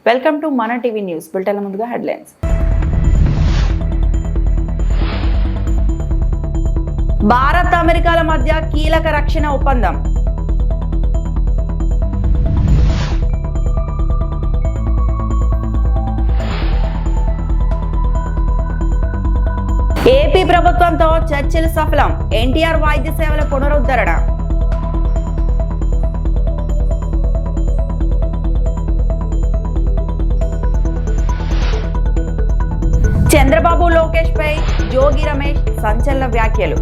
Welcome to మన TV news. Bulletin ముందుగా headlines. Bharat అమెరికాల మధ్య కీలక రక్షణ ఒప్పందం. ఏపీ ప్రభుత్వంతో చర్చలు సఫలం. ఎన్టీఆర్ వైద్య సేవల పునరుద్ధరణ. చంద్రబాబు లోకేష్ పై జోగి రమేష్ సంచలన వ్యాఖ్యలు.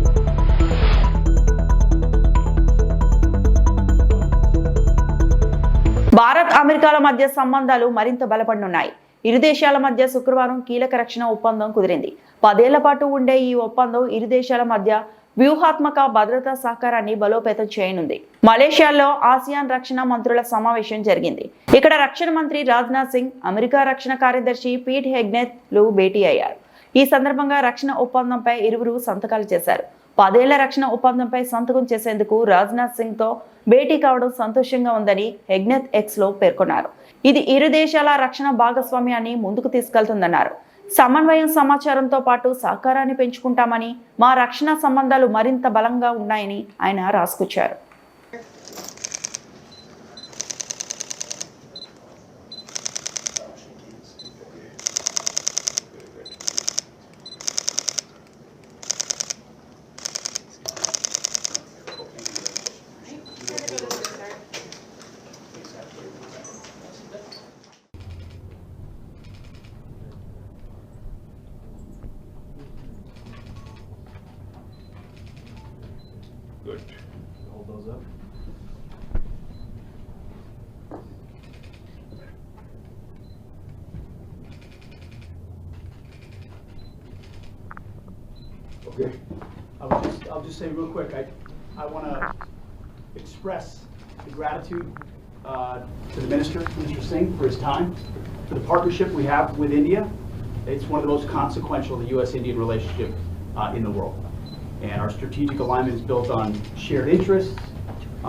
భారత్ అమెరికాల మధ్య సంబంధాలు మరింత బలపడనున్నాయి. ఇరు దేశాల మధ్య శుక్రవారం కీలక రక్షణ ఒప్పందం కుదిరింది. 10 ఏళ్ల పాటు ఉండే ఈ ఒప్పందం ఇరు దేశాల మధ్య వ్యూహాత్మక భద్రతా సహకారాన్ని బలోపేతం చేయనుంది. మలేషియాలో ఆసియాన్ రక్షణ మంత్రుల సమావేశం జరిగింది. ఇక్కడ రక్షణ మంత్రి రాజ్నాథ్ సింగ్, అమెరికా రక్షణ కార్యదర్శి పీట్ హెగ్నెత్ లు భేటీ అయ్యారు. ఈ సందర్భంగా రక్షణ ఒప్పందంపై ఇరువురు సంతకాలు చేశారు. 10 ఏళ్ల రక్షణ ఒప్పందంపై సంతకం చేసేందుకు రాజ్నాథ్ సింగ్ తో భేటీ కావడం సంతోషంగా ఉందని హెగ్నెత్ ఎక్స్ లో పేర్కొన్నారు. ఇది ఇరు దేశాల రక్షణ భాగస్వామ్యాన్ని ముందుకు తీసుకెళ్తుందన్నారు. సమన్వయం, సమాచారంతో పాటు సహకారాన్ని పెంచుకుంటామని, మా రక్షణ సంబంధాలు మరింత బలంగా ఉన్నాయని ఆయన రాసుకొచ్చారు. Good. Hold those up. Okay. I'll just say real quick, I want to express the gratitude to the Minister Singh, for his time, for the partnership we have with India. It's one of the most consequential of the U.S.-Indian relationship in the world. And our strategic alignment is built on shared interests,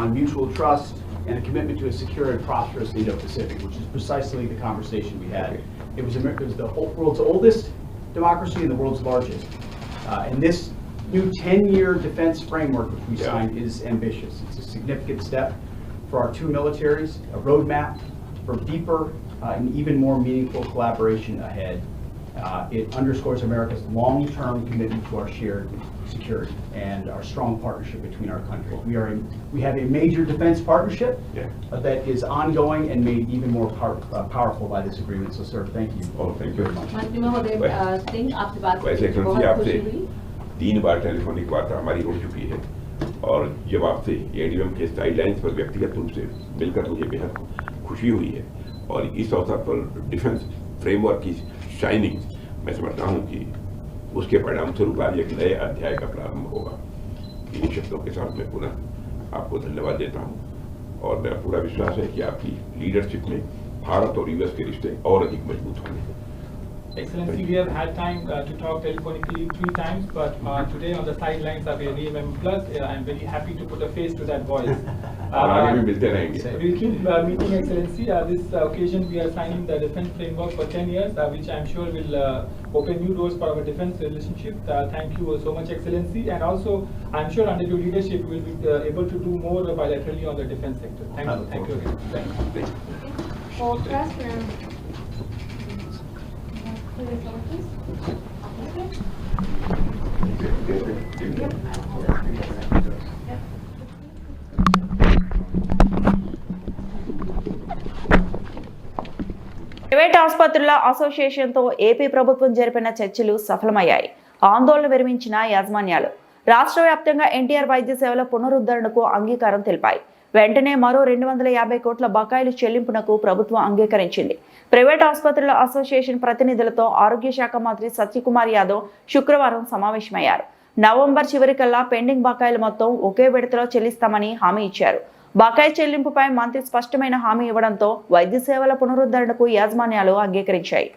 on mutual trust, and a commitment to a secure and prosperous Indo-Pacific, which is precisely the conversation we had. It was the world's oldest democracy and the world's largest. And this new 10-year defense framework which we signed is ambitious. It's a significant step for our two militaries, a roadmap for deeper and even more meaningful collaboration ahead. It underscores America's long-term commitment to our shared security and our strong partnership between our countries. We have a major defense partnership that is ongoing and made even more powerful by this agreement. So, sir, thank you. Oh, thank you very much. मंत्री महोदय सिंह, आपसे बात वैसे करके actually बहुत आपसे खुशी हुई। 3 बार टेलीफोनिक वार्ता हमारी हो चुकी है और जब आपसे एडीएम के साइडलाइंस पर व्यक्तिगत रूप से मिलकर मुझे बेहद खुशी हुई है और इस अवसर पर डिफेंस फ्रेमवर्क की शाइनिंग मैं समझता हूँ कि उसके परिणाम स्वरूप आज एक नए अध्याय का प्रारंभ होगा। इन शब्दों के साथ मैं पुनः आपको धन्यवाद देता हूँ और मेरा पूरा विश्वास है कि आपकी लीडरशिप में भारत और यूएस के रिश्ते और अधिक मजबूत होंगे। Excellency, we have had time to talk telephonically 3 times, but today on the sidelines of ADMM Plus, I'm very happy to put a face to that voice. और आगे भी मिलते रहेंगे। We'll keep meeting, Excellency. This occasion we are signing the defense framework for 10 years, which I'm sure will open new doors for our defense relationship. Thank you so much, Excellency. And also, I'm sure under your leadership, we'll be able to do more bilaterally on the defense sector. Thank you. Thank you again. Thank you. Photographs and private ఆసుపత్రుల అసోసియేషన్తో AP ప్రభుత్వం జరిపిన చర్చలు సఫలమయ్యాయి. ఆందోళన విరమించిన యాజమాన్యాలు రాష్ట్ర వ్యాప్తంగా ఎన్టీఆర్ వైద్య సేవల పునరుద్ధరణకు అంగీకారం తెలిపాయి. వెంటనే మరో 250 కోట్ల బకాయిలు చెల్లింపునకు ప్రభుత్వం అంగీకరించింది. ప్రైవేట్ ఆసుపత్రుల అసోసియేషన్ ప్రతినిధులతో ఆరోగ్య శాఖ మంత్రి సత్యకుమార్ యాదవ్ శుక్రవారం సమావేశమయ్యారు. నవంబర్ చివరికల్లా పెండింగ్ బకాయిలు మొత్తం ఒకే విడతలో చెల్లిస్తామని హామీ ఇచ్చారు. బకాయి చెల్లింపుపై మంత్రి స్పష్టమైన హామీ ఇవ్వడంతో వైద్య సేవల పునరుద్ధరణకు యాజమాన్యాలు అంగీకరించాయి.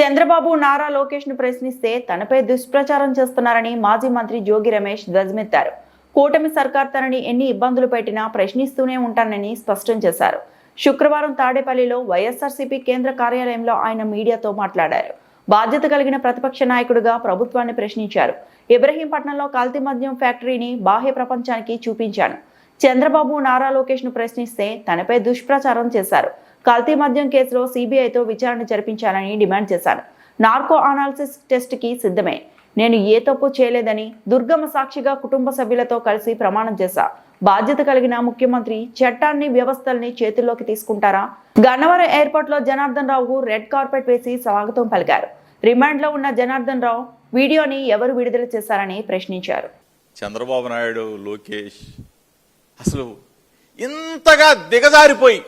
చంద్రబాబు నారా లోకేష్ ను ప్రశ్నిస్తే తనపై దుష్ప్రచారం చేస్తున్నారని మాజీ మంత్రి జోగి రమేష్ ధ్వజమెత్తారు. కూటమి సర్కార్ తనని ఎన్ని ఇబ్బందులు పెట్టినా ప్రశ్నిస్తూనే ఉంటానని స్పష్టం చేశారు. శుక్రవారం తాడేపల్లిలో వైఎస్ఆర్సీపీ కేంద్ర కార్యాలయంలో ఆయన మీడియాతో మాట్లాడారు. బాధ్యత కలిగిన ప్రతిపక్ష నాయకుడిగా ప్రభుత్వాన్ని ప్రశ్నించారు. ఇబ్రహీంపట్నంలో కల్తీ మద్యం ఫ్యాక్టరీని బాహ్య ప్రపంచానికి చూపించాను. చంద్రబాబు నారా లోకేష్ ను ప్రశ్నిస్తే తనపై దుష్ప్రచారం చేశారు. కల్తీ మద్యం కేసులో సిబిఐతో విచారణ జరిపించాలని డిమాండ్ చేశాను. నార్కో అనాలిసిస్ టెస్ట్ కి సిద్ధమే. నేను ఏ తప్పు చేయలేదని దుర్గమ్మ సాక్షిగా కుటుంబ సభ్యులతో కలిసి ప్రమాణం చేశా. బాధ్యత కలిగిన ముఖ్యమంత్రి చట్టాన్ని వ్యవస్థల్ని చేతుల్లోకి తీసుకుంటారా? గన్నవరం ఎయిర్పోర్ట్ లో జనార్దన్ రావుకు రెడ్ కార్పెట్ వేసి స్వాగతం పలికారు. రిమాండ్ లో ఉన్న జనార్దన్ రావు వీడియోని ఎవరు విడుదల చేశారని ప్రశ్నించారు. చంద్రబాబు నాయుడు, లోకేష్ అసలు ఇంతగా దిగజారిపోయి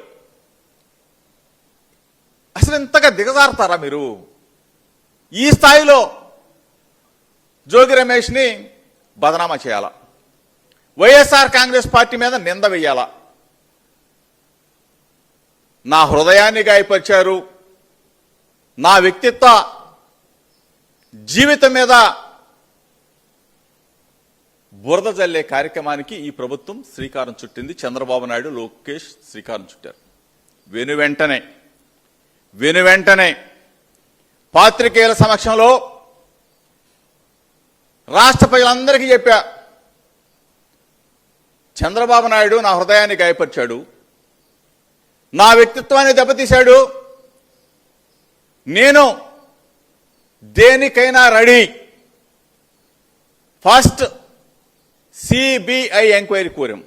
అసలు ఇంతగా దిగజారుతారా మీరు? ఈ స్థాయిలో జోగి రమేష్ని బదనామా చేయాలా? వైఎస్ఆర్ కాంగ్రెస్ పార్టీ మీద నింద వెయ్యాలా? నా హృదయాన్ని గాయపరిచారు, నా వ్యక్తిత్వ జీవితం మీద బురద జల్లే కార్యక్రమానికి ఈ ప్రభుత్వం శ్రీకారం చుట్టింది. చంద్రబాబు నాయుడు, లోకేష్ శ్రీకారం చుట్టారు. వెను వెంటనే పాత్రికేయుల సమక్షంలో రాష్ట్ర ప్రజలందరికీ చెప్పా, చంద్రబాబు నాయుడు నా హృదయాన్ని గాయపరిచాడు, నా వ్యక్తిత్వాన్ని దెబ్బతీశాడు, నేను దేనికైనా రెడీ. ఫస్ట్ సిబిఐ ఎంక్వైరీ కోరాం.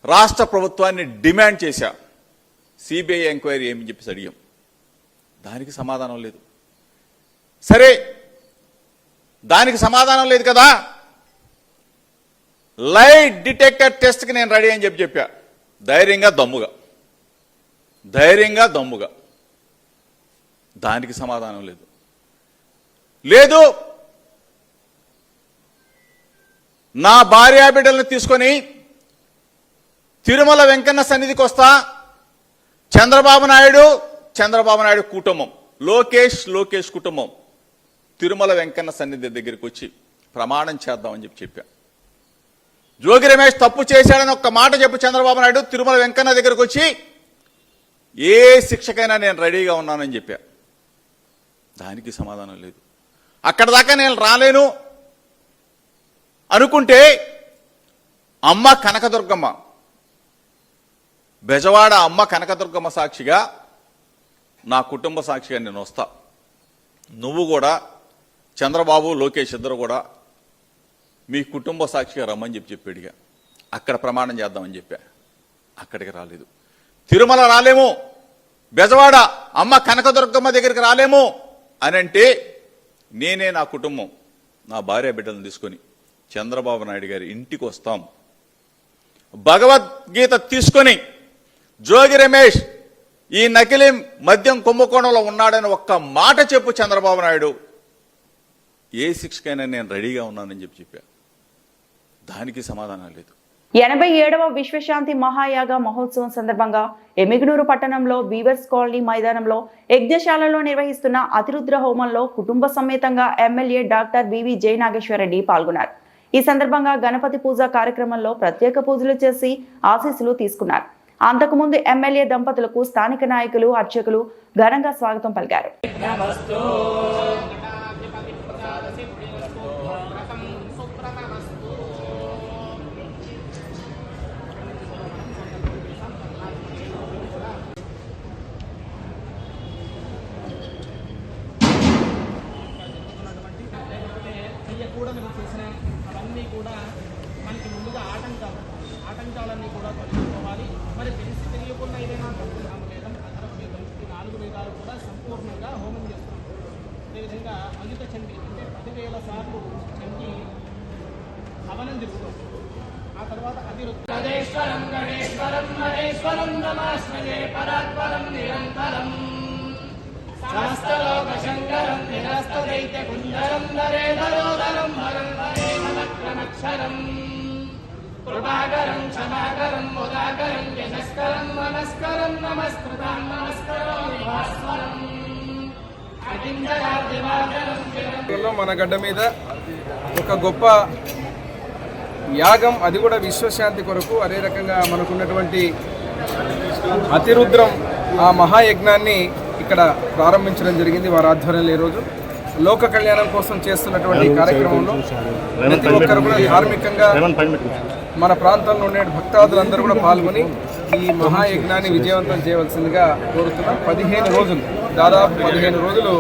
రాష్ట్ర ప్రభుత్వాన్ని డిమాండ్ చేశా, సిబిఐ ఎంక్వైరీ ఏమని చెప్పేసి అడిగాం. దానికి సమాధానం లేదు. సరే, దానికి సమాధానం లేదు కదా, లై డిటెక్టర్ టెస్ట్కి నేను రెడీ అని చెప్పా. ధైర్యంగా దమ్ముగా. దానికి సమాధానం లేదు. నా భార్యా బిడ్డలను తీసుకొని తిరుమల వెంకన్న సన్నిధికి వస్తా, చంద్రబాబు నాయుడు కుటుంబం, లోకేష్ కుటుంబం తిరుమల వెంకన్న సన్నిధి దగ్గరికి వచ్చి ప్రమాణం చేద్దామని చెప్పా. జోగి రమేష్ తప్పు చేశాడని ఒక్క మాట చెప్పు చంద్రబాబు నాయుడు, తిరుమల వెంకన్న దగ్గరికి వచ్చి ఏ శిక్షకైనా నేను రెడీగా ఉన్నానని చెప్పా. దానికి సమాధానం లేదు. అక్కడ దాకా నేను రాలేను అనుకుంటే అమ్మ కనకదుర్గమ్మ, బెజవాడ అమ్మ కనకదుర్గమ్మ సాక్షిగా, నా కుటుంబ సాక్షిగా నేను వస్తా. నువ్వు కూడా, చంద్రబాబు, లోకేష్ ఇద్దరు కూడా మీ కుటుంబ సాక్షిగా రమ్మని చెప్పాడుగా. అక్కడ ప్రమాణం చేద్దామని చెప్పా. అక్కడికి రాలేదు. తిరుమల రాలేము, బెజవాడ అమ్మ కనకదుర్గమ్మ దగ్గరికి రాలేము అని అంటే నేనే నా కుటుంబం, నా భార్య బిడ్డలను తీసుకొని చంద్రబాబు నాయుడు గారి ఇంటికి వస్తాం. భగవద్గీత తీసుకొని జోగి రమేష్ ఈ నకిలీ మద్యం కుంభకోణంలో ఉన్నాడని ఒక్క మాట చెప్పు చంద్రబాబు నాయుడు, ఏ శిక్షకైనా నేను రెడీగా ఉన్నానని చెప్పా. దానికి సమాధానం లేదు. 87వ విశ్వశాంతి మహాయాగ మహోత్సవం సందర్భంగా ఎమిగనూరు పట్టణంలో బీవర్స్ కాలనీ మైదానంలో యజ్ఞశాలలో నిర్వహిస్తున్న అతిరుద్ర హోమంలో కుటుంబ సమేతంగా ఎమ్మెల్యే డాక్టర్ బివి జయనాగేశ్వరరెడ్డి పాల్గొన్నారు. ఈ సందర్భంగా గణపతి పూజ కార్యక్రమంలో ప్రత్యేక పూజలు చేసి ఆశీస్సులు తీసుకున్నారు. అంతకుముందు ఎమ్మెల్యే దంపతులకు స్థానిక నాయకులు, అర్చకులు ఘనంగా స్వాగతం పలికారు. అవన్నీ కూడా మనకి ముందుగా ఆటంకాలన్నీ కూడా తొలగిపోవాలి. మరి తెలిసి తెలియకుండా ఏదైనా దక్షిణామ వేదం, అధర్వ వేదం, ఈ 4 వేదాలు కూడా సంపూర్ణంగా హోమం చేస్తాం. అదేవిధంగా అయుత చండీ అంటే 10,000 సార్లు చండీ హవనం తిరుగుతాం. ఆ తర్వాత అతిరుద్రేశ్వరం గణేశ్వరం మహేశ్వరం నమాస్మయే పరాత్పరం నిరంతరం శాస్త్రలోకశంకరం నిరస్తదైత్య కుంజరం నరేంద్రోదరం వరం వరేణక్షరం కృపాకరం క్షమాకరం ముదాకరం యశస్కరం మనస్కరం నమస్కృతం నమస్కరోమి భాస్వరం మన గడ్డ మీద ఒక గొప్ప యాగం, అది కూడా విశ్వశాంతి కొరకు. అదే రకంగా మనకున్నటువంటి అతిరుద్రం ఆ మహాయజ్ఞాన్ని ఇక్కడ ప్రారంభించడం జరిగింది వారి ఆధ్వర్యంలో. ఈరోజు లోక కళ్యాణం కోసం చేస్తున్నటువంటి కార్యక్రమంలో ప్రతి ఒక్కరు కూడా ధార్మికంగా మన ప్రాంతంలో ఉండే భక్తాదులందరూ కూడా పాల్గొని ఈ మహాయజ్ఞాన్ని విజయవంతం చేయవలసిందిగా కోరుతున్నాం. 15 రోజులు, దాదాపు 15 రోజులు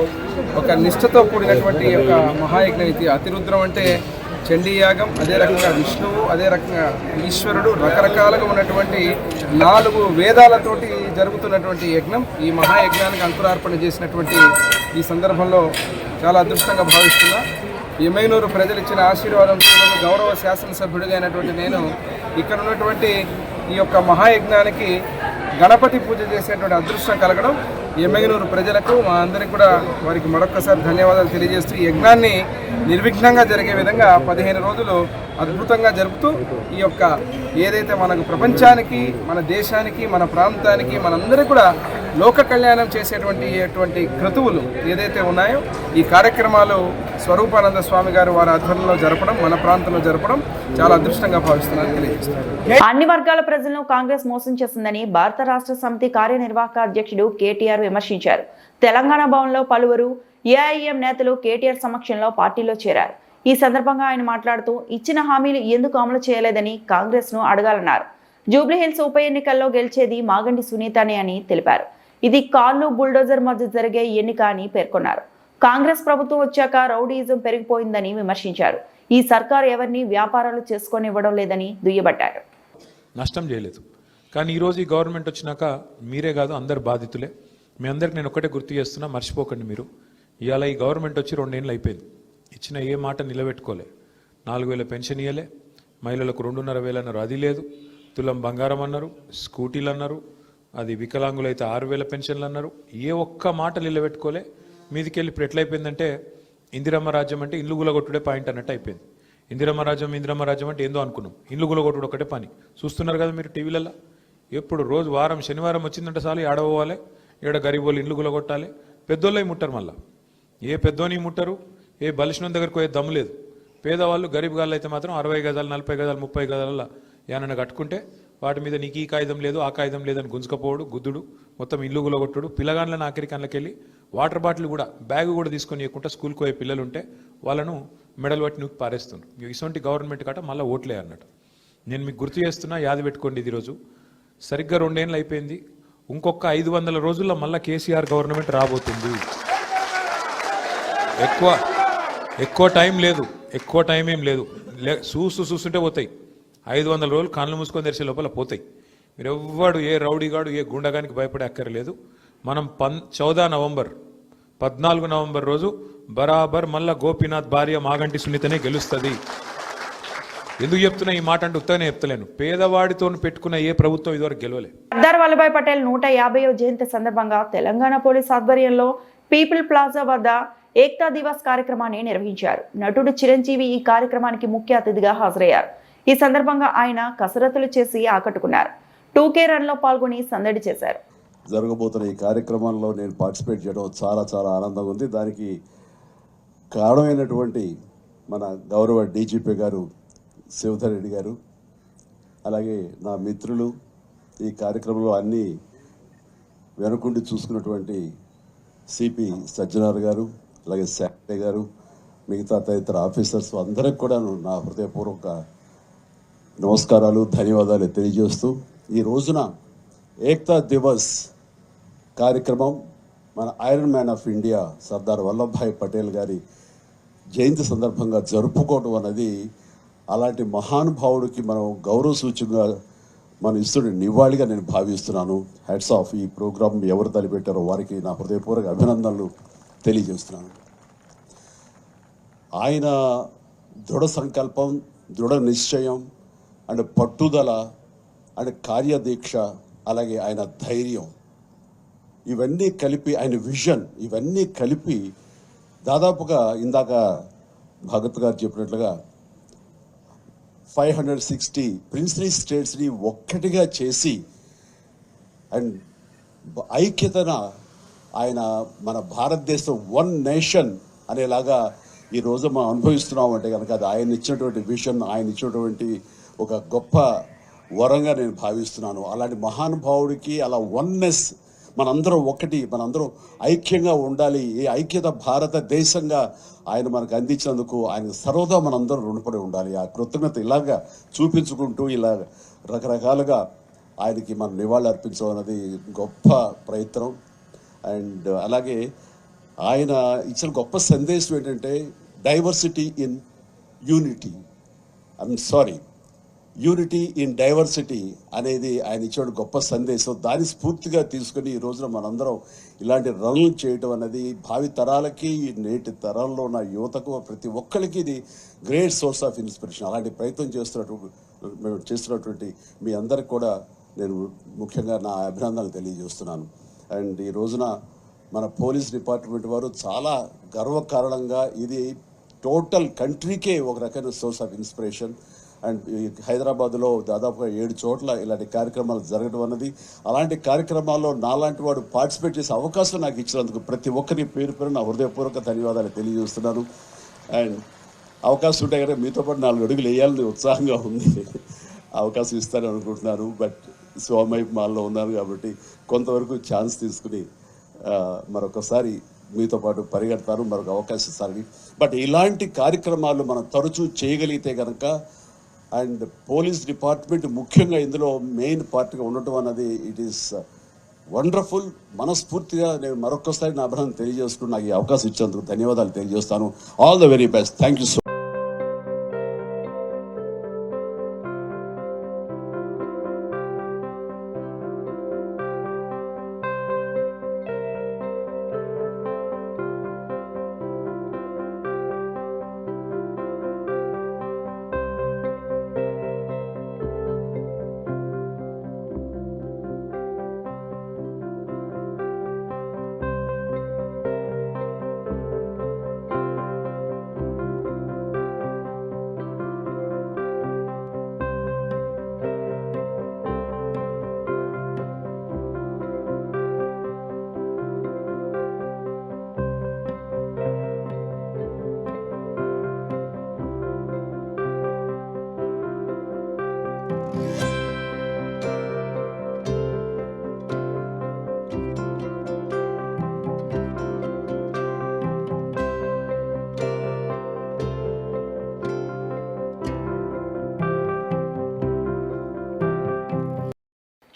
ఒక నిష్ఠతో కూడినటువంటి యొక్క మహాయజ్ఞం. ఇది అతిరుద్రం అంటే చండీ యాగం, అదే రకంగా విష్ణువు, అదే రకంగా ఈశ్వరుడు, రకరకాలుగా ఉన్నటువంటి 4 వేదాలతోటి జరుగుతున్నటువంటి యజ్ఞం. ఈ మహాయజ్ఞానికి అంకురార్పణ చేసినటువంటి ఈ సందర్భంలో చాలా అదృష్టంగా భావిస్తున్నా. ఎమ్మెగనూరు ప్రజలు ఇచ్చిన ఆశీర్వాదంతో గౌరవ శాసనసభ్యుడిగా అయినటువంటి నేను ఇక్కడ ఉన్నటువంటి ఈ యొక్క మహాయజ్ఞానికి గణపతి పూజ చేసేటువంటి అదృష్టం కలగడం ఎమ్మెగనూరు ప్రజలకు, మా అందరికీ కూడా వారికి మరొక్కసారి ధన్యవాదాలు తెలియజేస్తూ ఈ యజ్ఞాన్ని నిర్విఘ్నంగా జరిగే విధంగా 15 రోజులు అద్భుతంగా జరుపుతూ ఈ యొక్క ఏదైతే మనకు ప్రపంచానికి, మన దేశానికి, మన ప్రాంతానికి, మనందరికీ కూడా లోక కళ్యాణం చేసేటువంటి క్రతువులు ఏదైతే ఉన్నాయో ఈ కార్యక్రమాలు స్వరూపానంద స్వామి గారు వారి ఆధ్వర్యంలో జరపడం, మన ప్రాంతంలో జరపడం చాలా అదృష్టంగా భావిస్తున్నారని తెలియజేస్తున్నారు. అన్ని వర్గాల ప్రజలను కాంగ్రెస్ మోసం చేస్తుందని భారత రాష్ట్ర సమితి కార్యనిర్వాహక అధ్యక్షుడు కేటీఆర్ విమర్శించారు. తెలంగాణ భవన్లో పలువురు ఏఐఎం నేతలు కేటీఆర్ సమక్షంలో పార్టీలో చేరారు. ఈ సందర్భంగా ఆయన మాట్లాడుతూ ఇచ్చిన హామీలు ఎందుకు అమలు చేయలేదని కాంగ్రెస్ ను అడగాలన్నారు. జూబ్లీహిల్స్ ఉప ఎన్నికల్లో గెలిచేది మాగంటి సునీతనే అని తెలిపారు. ఇది కార్లు బుల్డోజర్ మధ్య జరిగే ఎన్నిక అని పేర్కొన్నారు. కాంగ్రెస్ ప్రభుత్వం వచ్చాక రౌడీయిజం పెరిగిపోయిందని విమర్శించారు. ఈ సర్కారు ఎవరిని వ్యాపారాలు చేసుకొనివ్వడం లేదని దుయ్యబట్టారు. నష్టం చేయలేదు, కానీ ఈరోజు ఈ గవర్నమెంట్ వచ్చినాక మీరే కాదు అందరు బాధితులే. మీ అందరికి నేను ఒకటే గుర్తు చేస్తున్నా, మర్చిపోకండి మీరు. ఇవాళ ఈ గవర్నమెంట్ వచ్చి 2 ఏళ్ళు అయిపోయింది. ఇచ్చిన ఏ మాట నిలబెట్టుకోలే. 4,000 పెన్షన్ ఇవ్వలే, మహిళలకు 2,500 అన్నారు, అది లేదు. తులం బంగారం అన్నారు, స్కూటీలు అన్నారు, అది వికలాంగులు అయితే 6,000 పెన్షన్లు అన్నారు. ఏ ఒక్క మాట నిలబెట్టుకోలే. మీదికెళ్ళి ఇప్పుడు ఎట్లయిపోయిందంటే ఇందిరమ్మ రాజ్యం అంటే ఇల్లు గులగొట్టుడే పాయింట్ అన్నట్టు అయిపోయింది. ఇందిరమ్మ రాజ్యం అంటే ఏందో అనుకున్నాం, ఇల్లు గులగొట్టుడు ఒకటే పని. చూస్తున్నారు కదా మీరు టీవీలలో. ఎప్పుడు రోజు వారం శనివారం వచ్చిందంటే చాలు ఆడపోవాలి, ఈడ గరీబోళ్ళు ఇల్లు గులగొట్టాలి. పెద్దోళ్ళవి ముట్టరు, మళ్ళీ ఏ పెద్దోని ముట్టరు, ఏ బలిష్ణం దగ్గరకు పోయే దమ్ము లేదు. పేదవాళ్ళు గరీబ్ గాళ్ళు అయితే మాత్రం 60 గజాలు 40 గజాలు 30 గజాల ఏమన్నా కట్టుకుంటే వాటి మీద నీకు ఈ కాగితం లేదు ఆ కాగితం లేదని గుంజుకపోవడు, గుద్దుడు, మొత్తం ఇల్లు గులగొట్టుడు. పిల్లగాళ్ళని ఆఖరి కళ్ళకెళ్ళి వాటర్ బాటిల్ కూడా బ్యాగ్ కూడా తీసుకొని ఇవ్వకుండా స్కూల్కి పోయే పిల్లలు ఉంటే వాళ్ళను మెడల్ పట్టి నూకి పారేస్తున్నారు. ఇటువంటి గవర్నమెంట్ కాట మళ్ళీ ఓట్లే అన్నట్టు. నేను మీకు గుర్తు చేస్తున్నా, యాది పెట్టుకోండి. ఇది రోజు సరిగ్గా 2 ఏళ్ళు అయిపోయింది. ఇంకొక 500 రోజుల్లో మళ్ళీ కేసీఆర్ గవర్నమెంట్ రాబోతుంది. ఎక్కువ టైం లేదు, ఎక్కువ టైం ఏం లేదు. చూస్తుంటే పోతాయి. 500 రోజులు కళ్ళు మూసుకొని తెరిచే లోపల పోతాయి. మీరు ఎవ్వడు, ఏ రౌడీగాడు, ఏ గుండగానికి భయపడే అక్కర్లేదు. మనం 14 నవంబర్ రోజు బరాబర్ మళ్ళా గోపీనాథ్ భార్య మాగంటి సునీతనే గెలుస్తుంది. ఎందుకు చెప్తున్నా ఈ మాట అంటే ఉత్తగానే చెప్తలేను. పేదవాడితో పెట్టుకున్న ఏ ప్రభుత్వం ఇదివరకు గెలవలే. సర్దార్ వల్లభాయ్ పటేల్ 150వ జయంతి సందర్భంగా తెలంగాణ పోలీస్ ఆధ్వర్యంలో పీపుల్ ప్లాజా వద్ద ఏక్తా దివస్ కార్యక్రమాన్ని నిర్వహించారు. నటుడు చిరంజీవి ఈ కార్యక్రమానికి ముఖ్య అతిథిగా హాజరయ్యారు. ఈ సందర్భంగా ఆయన కసరత్తులు చేసి ఆకట్టుకున్నారు. 2K రన్లో పాల్గొని సందడి చేశారు. జరగబోతున్న ఈ కార్యక్రమంలో నేను పార్టిసిపేట్ చేయడం చాలా చాలా ఆనందంగా ఉంది. దానికి కారణమైనటువంటి మన గౌరవ డీజీపీ గారు శివధర్ రెడ్డి గారు, అలాగే నా మిత్రులు, ఈ కార్యక్రమంలో అన్ని వెనుకుండి చూసుకున్నటువంటి సిపి సజ్జనార్ గారు, అలాగే సెక్రటరీ గారు, మిగతా తదితర ఆఫీసర్స్ అందరికి కూడా నా హృదయపూర్వక నమస్కారాలు, ధన్యవాదాలు తెలియజేస్తూ ఈ రోజున ఏక్తా దివస్ కార్యక్రమం మన iron man of India Sardar Vallabhbhai Patel గారి జయంతి సందర్భంగా జరుపుకోవడం అన్నది అలాంటి మహానుభావుడికి మనం గౌరవ సూచనగా మనం ఇస్తున్న నివాళిగా నేను భావిస్తున్నాను. Hats off. ఈ ప్రోగ్రాం ఎవరు తలపెట్టారో వారికి నా హృదయపూర్వక అభినందనలు తెలియజేస్తున్నాను. ఆయన దృఢ సంకల్పం, దృఢ నిశ్చయం అండ్ పట్టుదల అండ్ కార్యదీక్ష, అలాగే ఆయన ధైర్యం, ఇవన్నీ కలిపి ఆయన విజన్, ఇవన్నీ కలిపి దాదాపుగా ఇందాక భగత్ గారు చెప్పినట్లుగా 560 ప్రిన్స్లీ స్టేట్స్ని ఒక్కటిగా చేసి అండ్ ఐక్యతన ఆయన మన భారతదేశం వన్ నేషన్ అనేలాగా ఈరోజు మనం అనుభవిస్తున్నాం అంటే కనుక అది ఆయన ఇచ్చినటువంటి విజన్, ఆయన ఇచ్చినటువంటి ఒక గొప్ప వరంగా నేను భావిస్తున్నాను. అలాంటి మహానుభావుడికి అలా వన్నెస్, మనందరం ఒకటి, మనందరం ఐక్యంగా ఉండాలి, ఈ ఐక్యత భారతదేశంగా ఆయన మనకు అందించినందుకు ఆయన సర్వదా మనందరం రుణపడి ఉండాలి. ఆ కృతజ్ఞత ఇలాగా చూపించుకుంటూ ఇలా రకరకాలుగా ఆయనకి మనం నివాళులు అర్పించడం అనేది గొప్ప ప్రయత్నం. అండ్ అలాగే ఆయన ఇచ్చిన గొప్ప సందేశం ఏంటంటే diversity in unity, unity in diversity అనేది ఆయన ఇచ్చిన గొప్ప సందేశం. దాన్ని స్ఫూర్తిగా తీసుకుని ఈ రోజున మనందరం ఇలాంటి రన్లు చేయటం అనేది భావి తరాలకి, నేటి తరంలో ఉన్న యువతకు, ప్రతి ఒక్కరికి ఇది గ్రేట్ సోర్స్ ఆఫ్ ఇన్స్పిరేషన్. అలాంటి ప్రయత్నం చేస్తున్నటువంటి మీ అందరికి కూడా నేను ముఖ్యంగా నా అభినందనలు తెలియజేస్తున్నాను. అండ్ ఈ రోజున మన పోలీస్ డిపార్ట్మెంట్ వారు చాలా గర్వకారణంగా ఇది టోటల్ కంట్రీకే ఒక రకమైన సోర్స్ ఆఫ్ ఇన్స్పిరేషన్. అండ్ హైదరాబాద్లో దాదాపుగా 7 చోట్ల ఇలాంటి కార్యక్రమాలు జరగడం అన్నది, అలాంటి కార్యక్రమాల్లో నాలాంటి వాడు పార్టిసిపేట్ చేసే అవకాశం నాకు ఇచ్చినందుకు ప్రతి ఒక్కరి పేరు పేరు నా హృదయపూర్వక ధన్యవాదాలు తెలియజేస్తున్నాను. అండ్ అవకాశం ఉంటే కనుక మీతో పాటు 4 అడుగులు వేయాలని ఉత్సాహంగా ఉంది. అవకాశం ఇస్తానని అనుకుంటున్నాను. బట్ స్వామి మాల్లో ఉన్నాను కాబట్టి కొంతవరకు ఛాన్స్ తీసుకుని మరొకసారి మీతో పాటు పరిగెడతాను, మరొక అవకాశం ఇస్తారని. బట్ ఇలాంటి కార్యక్రమాలు మనం తరచూ చేయగలిగితే కనుక, అండ్ పోలీస్ డిపార్ట్మెంట్ ముఖ్యంగా ఇందులో మెయిన్ పార్ట్గా ఉండటం అన్నది ఇట్ ఈస్ వండర్ఫుల్. మనస్ఫూర్తిగా నేను మరొకసారి నా అభినందన తెలియజేసుకుని నాకు ఈ అవకాశం ఇచ్చేందుకు ధన్యవాదాలు తెలియజేస్తాను. All the very best. Thank you so much.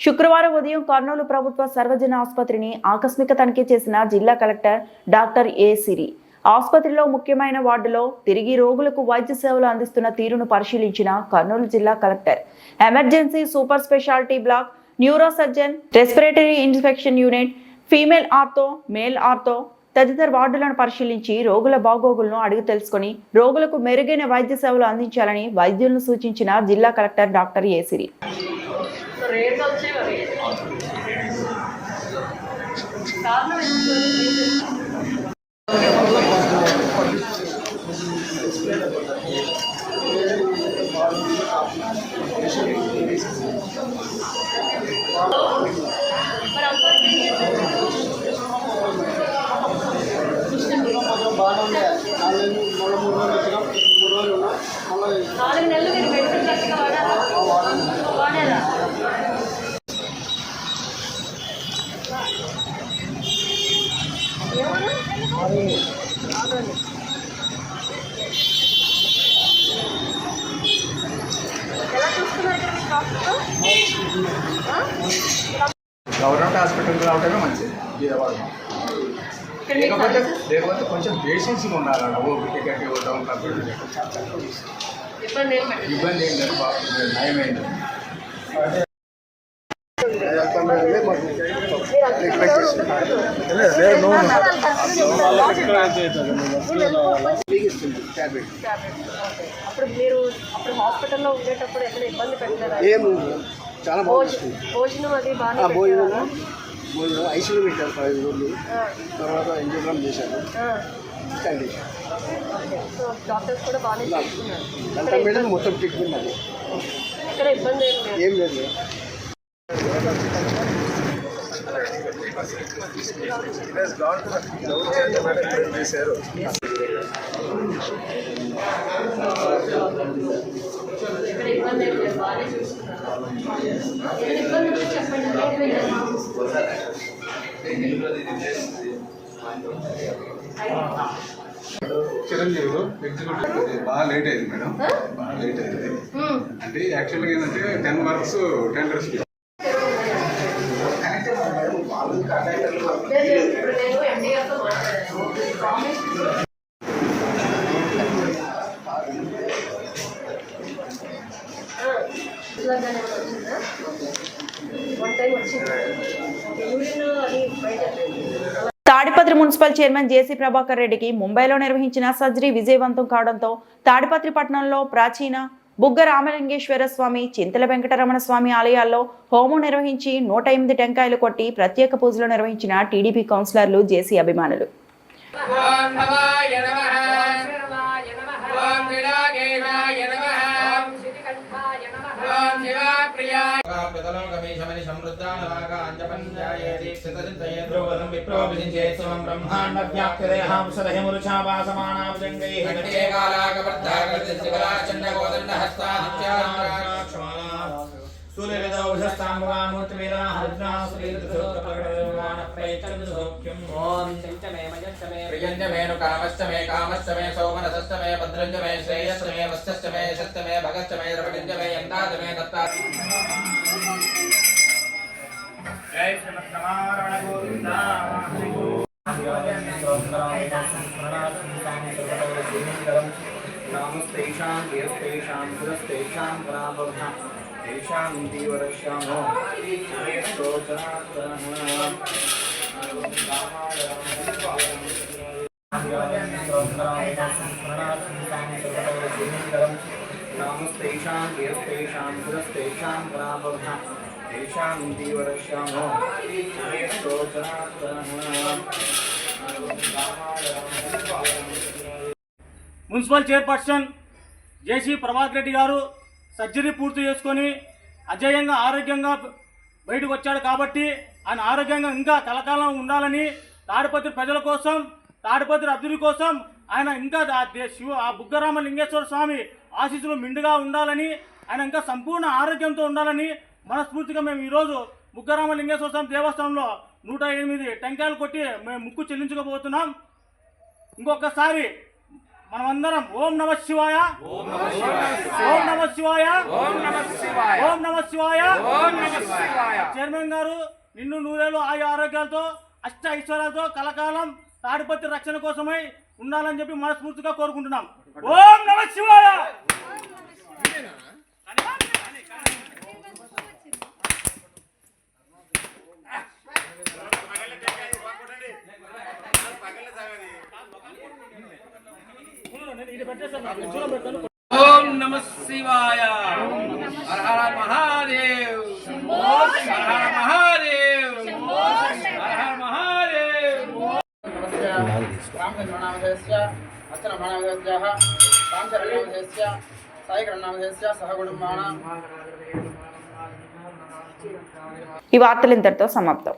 శుక్రవారం ఉదయం కర్నూలు ప్రభుత్వ సర్వజన ఆసుపత్రిని ఆకస్మిక తనిఖీ చేసిన జిల్లా కలెక్టర్ డాక్టర్ ఏ సిరి. ఆసుపత్రిలో ముఖ్యమైన వార్డులో తిరిగి రోగులకు వైద్య సేవలు అందిస్తున్న తీరును పరిశీలించిన కర్నూలు జిల్లా collector emergency super speciality block, neuro surgeon, respiratory infection unit, female ortho, male ortho తదితర వార్డులను పరిశీలించి రోగుల బాగోగులను అడిగి తెలుసుకుని రోగులకు మెరుగైన వైద్య సేవలు అందించాలని వైద్యులను సూచించిన జిల్లా కలెక్టర్ డాక్టర్ ఏ సిరి. గవర్నమెంట్ హాస్పిటల్కి రావడమే మంచిది బీదవాడు. లేకపోతే కొంచెం పేషెన్స్గా ఉండాలన్న ఓపిక గట్టి ఇవ్వడం ఇబ్బంది ఏం లేదు, నయమైంది. అప్పుడు మీరు అప్పుడు హాస్పిటల్లో ఉండేటప్పుడు ఎక్కడ ఇబ్బంది పెట్టారా? చాలా బాగుంది. భోజనం అది బాగా భోజనం ఐసీలో పెట్టారు 15 రోజులు. తర్వాత ఇంజోగ్రామ్ చేశారు. సో డాక్టర్స్ కూడా బాగానే చూసుకున్నారు. అంతా మేడం మొత్తం ట్రీట్మెంట్ అది ఎక్కడ ఇబ్బంది ఏం లేదు. ఏం లేదు. ఎక్కడ ఇబ్బంది ఏం లేదు, బాగానే చూసుకున్నారు. ఏదైనా ఇబ్బంది ఉంటే చెప్పండి. చిరంజీవులు ఎగ్జిక్యూటివ్ బాగా లేట్ అయింది మేడం, బాగా లేట్ అయింది. అంటే యాక్చువల్గా ఏంటంటే 10 వర్క్స్ టెండర్స్ ఇప్పుడు నేను ఎండీఆర్తో మాట్లాడాను. వచ్చిందా? 1 టైం వచ్చింది. యూరిన్ అది బయట తాడిపత్రి మున్సిపల్ చైర్మన్ జేసీ ప్రభాకర్ రెడ్డికి ముంబైలో నిర్వహించిన సర్జరీ విజయవంతం కావడంతో తాడిపత్రి పట్టణంలో ప్రాచీన బుగ్గ రామలింగేశ్వర స్వామి, చింతల వెంకటరమణ స్వామి ఆలయాల్లో హోమం నిర్వహించి 108 టెంకాయలు కొట్టి ప్రత్యేక పూజలు నిర్వహించిన టీడీపీ కౌన్సిలర్లు, జేసీ అభిమానులు. ప్రియంజమే కామశ్చమే కామశ్చమే సోమనసశ్చమే భద్రంజమే శ్రేయశ్చమే వశ్చమే శస్తమే భగశ్చమే రవింజమే యందాజమే దత్తా. జై శ్రీమన్నారాయణ గోవింద. నామస్తేషాం ధీరస్తేషాం ధురస్తేషాం పరాభవః తేషాం దీవరశ్యామో నామస్తేషాం ధీరస్తేషాం ధురస్తేషాం పరాభవః తేషాం దీవరశ్యామో మున్సిపల్ చైర్పర్సన్ జేసీ ప్రభాకర్ రెడ్డి గారు సర్జరీ పూర్తి చేసుకొని అజేయంగా ఆరోగ్యంగా బయటకు వచ్చాడు కాబట్టి ఆయన ఆరోగ్యంగా ఇంకా కలకాలం ఉండాలని, తాడిపత్రి ప్రజల కోసం, తాడిపత్రి అభివృద్ధి కోసం ఆయన ఇంకా ఆ బుగ్గరామ లింగేశ్వర స్వామి ఆశీస్సులు మెండుగా ఉండాలని, ఆయన ఇంకా సంపూర్ణ ఆరోగ్యంతో ఉండాలని మనస్ఫూర్తిగా మేము ఈరోజు బుగ్గరామ లింగేశ్వర స్వామి దేవస్థానంలో 108 టెంకాయలు కొట్టి మేము ముక్కు చెల్లించుకోబోతున్నాం. ఇంకొకసారి మనమందరం ఓం నమ శివాయ, ఓం నమ శివాయ, ఓం నమ శివాయ. చైర్మన్ గారు నిన్ను నూరేళ్ళు ఆయు ఆరోగ్యాలతో అష్ట ఐశ్వర్యాలతో కలకాలం తాడిపత్రి రక్షణ కోసమై ఉండాలని చెప్పి మనస్ఫూర్తిగా కోరుకుంటున్నాం. ఓం నమ శివాయ. ఓం నమ శివాయ. హర హర మహాదేవ్, హర హర మహాదేవ్, హర హర మహాదేవ్. రామచంద్రనామధేస్య అర్చనభానామధేస్యాః రామచరణామధేస్య సాయికరణామధేస్య సహ కుటుంబానాం. ఈ వార్తలు ఇంతటితో సమాప్తం.